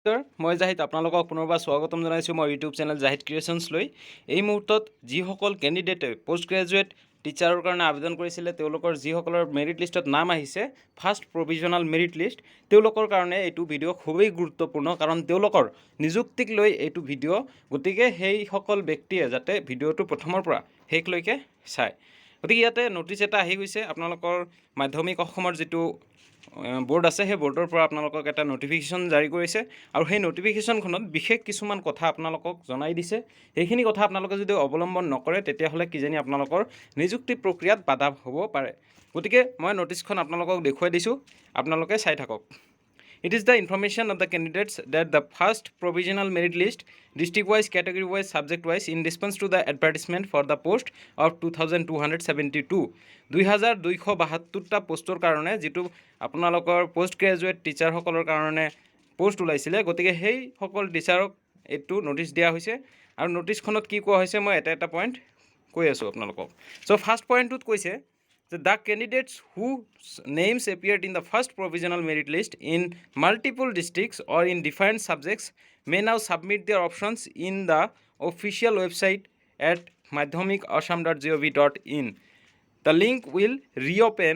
নমস্কাৰ, মই জাহিদ আপোনালোকক পুনৰবাৰ স্বাগতম জনাইছোঁ মোৰ ইউটিউব চেনেল জাহিদ ক্ৰিয়েশ্যনছলৈ। এই মুহূৰ্তত যিসকল কেণ্ডিডেটে পোষ্ট গ্ৰেজুৱেট টিচাৰৰ কাৰণে আবেদন কৰিছিলে তেওঁলোকৰ যিসকলৰ মেৰিট লিষ্টত নাম আহিছে ফাৰ্ষ্ট প্ৰভিজনেল মেৰিট লিষ্ট, তেওঁলোকৰ কাৰণে এইটো ভিডিঅ' খুবেই গুৰুত্বপূৰ্ণ, কাৰণ তেওঁলোকৰ নিযুক্তিক লৈ এইটো ভিডিঅ'। গতিকে সেইসকল ব্যক্তিয়ে যাতে ভিডিঅ'টো প্ৰথমৰ পৰা শেষলৈকে চায়। গতিকে ইয়াতে নটিচ এটা আহি গৈছে, আপোনালোকৰ মাধ্যমিক অসমৰ যিটো বোৰ্ড আছে সেই বোৰ্ডৰ পৰা আপোনালোকক এটা নটিফিকেশ্যন জাৰি কৰিছে, আৰু সেই নটিফিকেশ্যনখনত বিশেষ কিছুমান কথা আপোনালোকক জনাই দিছে। সেইখিনি কথা আপোনালোকে যদি অৱলম্বন নকৰে তেতিয়াহ'লে কিজানি আপোনালোকৰ নিযুক্তি প্ৰক্ৰিয়াত বাধা হ'ব পাৰে। গতিকে মই নটিচখন আপোনালোকক দেখুৱাই দিছোঁ, আপোনালোকে চাই থাকক। It is the information of the candidates that the first provisional merit list, district-wise, category-wise, subject-wise, in response to the advertisement for the post of 2272, 2272টা পোষ্টৰ কাৰণে যিটো আপোনালোকৰ পোষ্ট গ্ৰেজুৱেট টিচাৰসকলৰ কাৰণে পোষ্ট ওলাইছিলে, গতিকে সেইসকল টিচাৰক এইটো নটিচ দিয়া হৈছে। আৰু নটিচখনত কি কোৱা হৈছে মই এটা পইণ্ট কৈ আছোঁ আপোনালোকক। চ' ফাৰ্ষ্ট পইণ্টটোত কৈছে যে the candidates whose names appeared in the first provisional merit list in multiple districts or in different subjects may now submit their options in the official website at madhyamikassam.gov.in. The link will reopen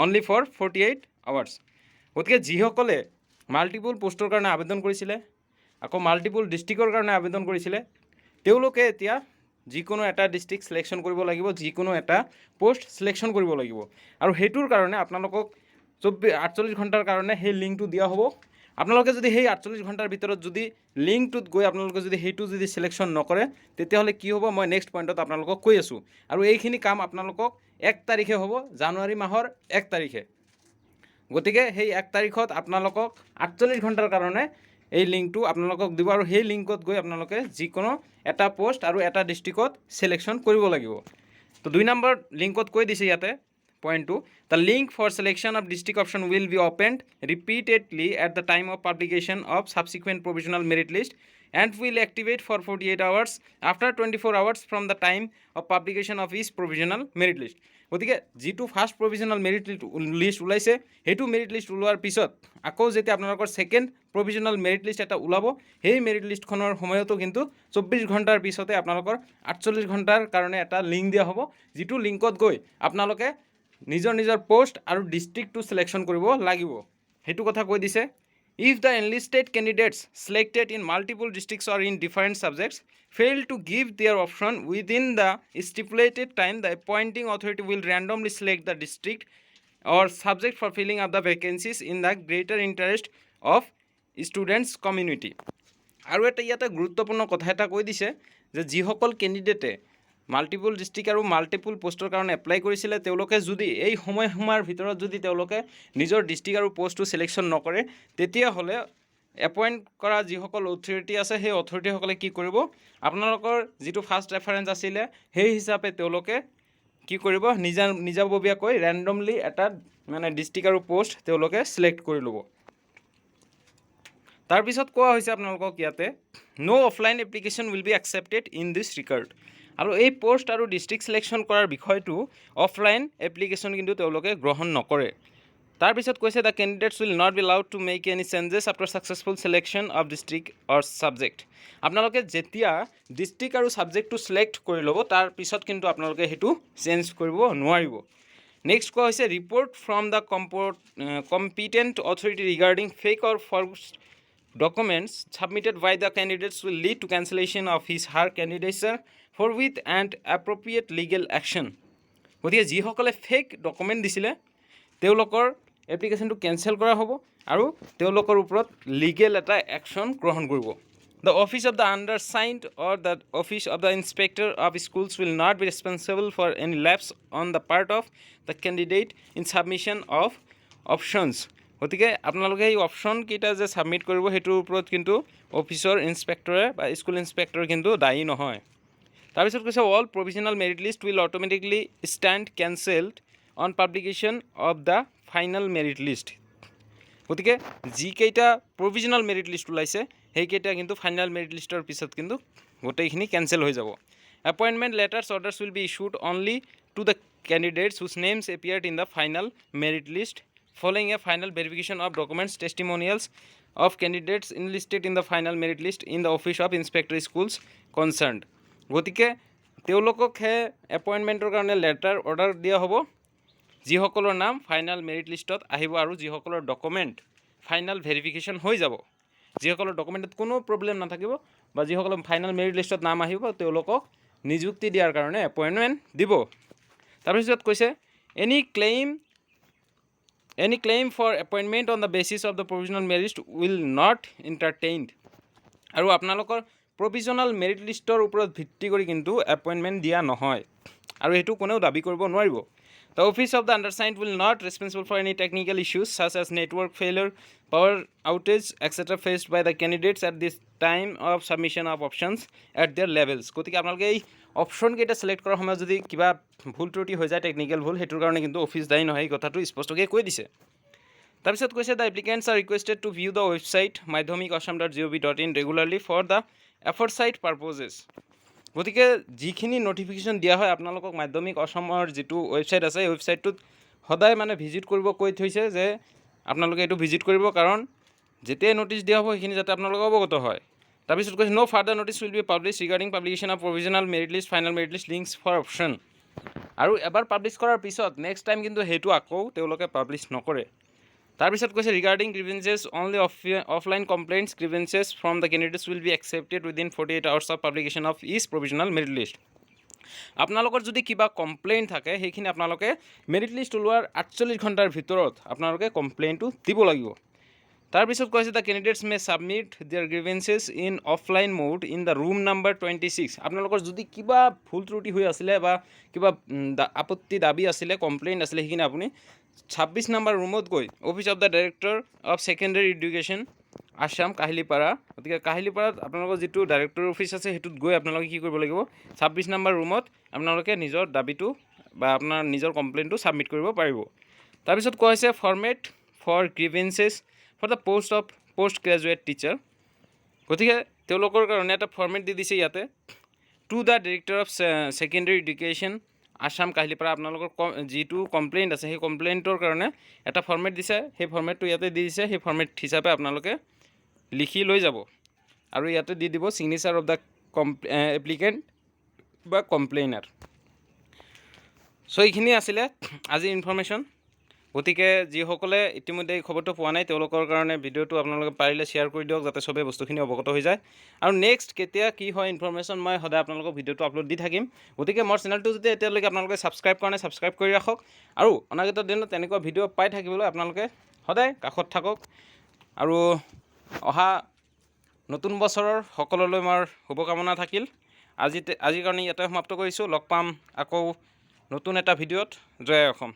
only for 48 hours. গতিকে যিসকলে multiple পোষ্টৰ কাৰণে আবেদন কৰিছিলে, আকৌ multiple ডিষ্ট্ৰিক্টৰ কাৰণে আবেদন কৰিছিলে, তেওঁলোকে এতিয়া যিকোনো এটা ডিষ্ট্ৰিক্ট ছিলেকশ্যন কৰিব লাগিব, যিকোনো এটা পোষ্ট ছিলেকশ্যন কৰিব লাগিব। আৰু সেইটোৰ কাৰণে আপোনালোকক 48 ঘণ্টাৰ কাৰণে সেই লিংকটো দিয়া হ'ব। আপোনালোকে যদি সেই 48 ঘণ্টাৰ ভিতৰত যদি লিংকটোত গৈ আপোনালোকে যদি সেইটো যদি ছিলেকশ্যন নকৰে তেতিয়াহ'লে কি হ'ব মই নেক্সট পইণ্টত আপোনালোকক কৈ আছোঁ। আৰু এইখিনি কাম আপোনালোকক 1 তাৰিখে হ'ব, জানুৱাৰী মাহৰ 1 তাৰিখে। গতিকে সেই 1 তাৰিখত আপোনালোকক 48 ঘণ্টাৰ কাৰণে এই লিংকটো আপোনালোকক দিব, আৰু সেই লিংকত গৈ আপোনালোকে যিকোনো এটা পোষ্ট আৰু এটা ডিষ্ট্ৰিক্টত ছিলেকশ্যন কৰিব লাগিব। তো 2 নম্বৰ লিংকত কৈ দিছে ইয়াতে পইণ্টটো, the link for selection of district option will be opened repeatedly at the time of publication of subsequent provisional merit list and will activate for 48 hours after 24 hours from the time of publication of each provisional merit list. গতিকে যিটো first provisional merit list ওলাইছে সেইটো merit list ওলোৱাৰ পিছত আকৌ যেতিয়া আপোনালোকৰ second provisional merit list এটা ওলাব, সেই মেৰিট লিষ্টখনৰ সময়তো কিন্তু 24 ঘণ্টাৰ পিছতে আপোনালোকৰ 48 ঘণ্টাৰ কাৰণে এটা লিংক দিয়া হ'ব, যিটো লিংকত গৈ আপোনালোকে নিজৰ নিজৰ পোষ্ট আৰু ডিষ্ট্ৰিক্টটো ছিলেকশ্যন কৰিব লাগিব। সেইটো কথা কৈ দিছে। If the enlisted candidates selected in multiple districts or in different subjects fail to give their option within the stipulated time, the appointing authority will randomly select the district or subject for filling up the vacancies in the greater interest of students community. আৰু এটা ইয়াতে গুৰুত্বপূৰ্ণ কথা এটা কৈ দিছে যে যিসকল কেণ্ডিডেটে মাল্টিপুল ডিষ্ট্ৰিক্ট আৰু মাল্টিপুল পোষ্টৰ কাৰণে এপ্লাই কৰিছিলে তেওঁলোকে যদি এই সময়সীমাৰ ভিতৰত যদি তেওঁলোকে নিজৰ ডিষ্ট্ৰিক্ট আৰু পোষ্টটো ছিলেকশ্যন নকৰে তেতিয়াহ'লে এপইণ্ট কৰা যিসকল অথৰিটি আছে সেই অথৰিটিসকলে কি কৰিব, আপোনালোকৰ যিটো ফাৰ্ষ্ট ৰেফাৰেঞ্চ আছিলে সেই হিচাপে তেওঁলোকে কি কৰিব, নিজাববীয়াকৈ ৰেণ্ডমলি এটা মানে ডিষ্ট্ৰিক্ট আৰু পোষ্ট তেওঁলোকে ছিলেক্ট কৰি ল'ব। তাৰপিছত কোৱা হৈছে আপোনালোকক ইয়াতে no' offline application will be accepted in this regard. আৰু এই পোষ্ট আৰু ডিষ্ট্ৰিক্ট ছিলেকশ্যন কৰাৰ বিষয়টো অফলাইন এপ্লিকেশ্যন কিন্তু তেওঁলোকে গ্ৰহণ নকৰে। তাৰপিছত কৈছে the candidates will not be allowed to make any changes after successful selection of district or subject. আপোনালোকে যেতিয়া ডিষ্ট্ৰিক্ট আৰু ছাবজেক্টটো ছিলেক্ট কৰি ল'ব তাৰপিছত কিন্তু আপোনালোকে সেইটো চেঞ্জ কৰিব নোৱাৰিব। নেক্সট কোৱা হৈছে report from the competent authority regarding fake or false documents submitted by the candidates will lead to cancellation of his her candidature forthwith and appropriate legal action. গতিকে যিসকলে ফেক ডকুমেণ্ট দিছিলে তেওঁলোকৰ এপ্লিকেশ্যনটো cancel কৰা হ'ব আৰু তেওঁলোকৰ ওপৰত লিগেল এটা একশ্যন গ্ৰহণ কৰিব। The office of the undersigned or the office of the inspector of schools will not be responsible for any lapse on the part of the candidate in submission of options. গতিকে আপোনালোকে এই option কেইটা যে submit কৰিব সেইটোৰ ওপৰত কিন্তু অফিচৰ ইনস্পেক্টৰে বা স্কুল ইনস্পেক্টৰ কিন্তু দায়ী নহয়। তাৰপিছত কৈছে all provisional merit list will automatically stand cancelled on publication of the final merit list. গতিকে যিকেইটা প্ৰভিজনেল মেৰিট লিষ্ট ওলাইছে সেইকেইটা কিন্তু ফাইনেল মেৰিট লিষ্টৰ পিছত কিন্তু গোটেইখিনি কেঞ্চেল হৈ যাব। Appointment letters orders will be issued only to the candidates whose names appeared in the final merit list following a final verification of documents, testimonials of candidates enlisted in the final merit list in the office of inspector schools concerned. গতিকে তেওঁলোককহে এপইণ্টমেণ্টৰ কাৰণে letter order দিয়া হ'ব যিসকলৰ নাম final merit লিষ্টত আহিব আৰু যিসকলৰ ডকুমেণ্ট ফাইনেল ভেৰিফিকেশ্যন হৈ যাব যিসকলৰ ডকুমেণ্টত কোনো প্ৰব্লেম নাথাকিব বা যিসকলৰ ফাইনেল মেৰিট লিষ্টত নাম আহিব তেওঁলোকক নিযুক্তি দিয়াৰ কাৰণে এপইণ্টমেণ্ট দিব তাৰপিছত কৈছে any claim for appointment on the basis of the provisional merit will not entertained আৰু আপোনালোকৰ provisional merit লিষ্টৰ ওপৰত ভিত্তি কৰি কিন্তু এপইণ্টমেণ্ট দিয়া নহয় আৰু এইটো কোনেও দাবী কৰিব নোৱাৰিব The office of the undersigned will not responsible for any technical issues such as network failure, power outage, etc. faced by the candidates at this time of submission of options at their levels. গতিকে আপোনালোকে এই option কেইটা select কৰাৰ সময়ত যদি কিবা ভুল ত্ৰুটি হৈ যায় টেকনিক্যাল ভুল হেতুৰ কাৰণে কিন্তু অফিচ দায়ী নহয় এই কথাটো স্পষ্টকৈ কৈ দিছে তাৰপিছত কৈছে the applicants are requested to view the website madhyamik.assam.gov.in regularly for the aforesaid purposes. গতিকে যিখিনি নটিফিকেশ্যন দিয়া হয় আপোনালোকক মাধ্যমিক অসমৰ যিটো ৱেবছাইট আছে এই ৱেবছাইটটোত সদায় মানে ভিজিট কৰিব কৈ থৈছে যে আপোনালোকে এইটো ভিজিট কৰিব কাৰণ যেতিয়াই নটিচ দিয়া হ'ব সেইখিনি যাতে আপোনালোক অৱগত হয় তাৰপিছত কৈছে no further notice will be publish regarding publication of provisional merit list final merit list links for option আৰু এবাৰ পাব্লিছ কৰাৰ পিছত নেক্সট টাইম কিন্তু সেইটো আকৌ তেওঁলোকে পাব্লিছ নকৰে তাৰপিছত কৈছে regarding grievances only offline complaints grievances from the candidates will be accepted within 48 hours of publication of is provisional merit list আপোনালোকৰ যদি কিবা কমপ্লেইণ্ট থাকে সেইখিনি আপোনালোকে মেৰিট লিষ্ট ওলোৱাৰ 48 ঘণ্টাৰ ভিতৰত আপোনালোকে কমপ্লেইনটো দিব লাগিব তাৰপিছত কৈছে the candidates may submit their grievances in offline mode in the room number 26 আপোনালোকৰ যদি কিবা ভুল ত্ৰুটি হৈ আছিলে বা কিবা আপত্তি দাবী আছিলে কমপ্লেইণ্ট আছিলে সেইখিনি আপুনি 26 নম্বৰ ৰুমত গৈ office of the director of secondary education Assam Kahilipara গতিকে কাহিলিপাৰাত আপোনালোকৰ যিটো ডাইৰেক্টৰ অফিচ আছে সেইটোত গৈ আপোনালোকে কি কৰিব লাগিব 26 নম্বৰ ৰুমত আপোনালোকে নিজৰ দাবীটো বা আপোনাৰ নিজৰ কমপ্লেইনটো ছাবমিট কৰিব পাৰিব তাৰপিছত কৈছে format for grievances for the post graduate teacher গতিকে তেওঁলোকৰ কাৰণে এটা ফৰ্মেট দি দিছে ইয়াতে to the director of secondary education Assam Kahilipara আপোনালোকৰ যিটো কমপ্লেইণ্ট আছে সেই কমপ্লেইণ্টৰ কাৰণে এটা ফৰ্মেট দিছে সেই ফৰ্মেটটো ইয়াতে দি দিছে সেই ফৰ্মেট হিচাপে আপোনালোকে লিখি লৈ যাব আৰু ইয়াতে দি দিব ছিগনেচাৰ অফ দ্য এপ্লিকেণ্ট বা কমপ্লেইনাৰ চ' এইখিনি আছিলে আজিৰ ইনফৰ্মেশ্যন গতিকে যিসকলে ইতিমধ্যে এই খবৰটো পোৱা নাই তেওঁলোকৰ কাৰণে ভিডিঅ'টো আপোনালোকে পাৰিলে শ্বেয়াৰ কৰি দিয়ক যাতে চবেই বস্তুখিনি অৱগত হৈ যায় আৰু নেক্সট কেতিয়া কি হয় ইনফৰ্মেশ্যন মই সদায় আপোনালোকক ভিডিঅ'টো আপলোড দি থাকিম গতিকে মোৰ চেনেলটো যদি এতিয়ালৈকে আপোনালোকে ছাবস্ক্ৰাইব কৰা নাই ছাবস্ক্ৰাইব কৰি ৰাখক আৰু অনাগত দিনত তেনেকুৱা ভিডিঅ' পাই থাকিবলৈ আপোনালোকে সদায় কাষত থাকক আৰু অহা নতুন বছৰৰ সকলোলৈ মোৰ শুভকামনা থাকিল আজিৰ কাৰণে ইয়াতে সমাপ্ত কৰিছোঁ লগ পাম আকৌ নতুন এটা ভিডিঅ'ত জয় অসম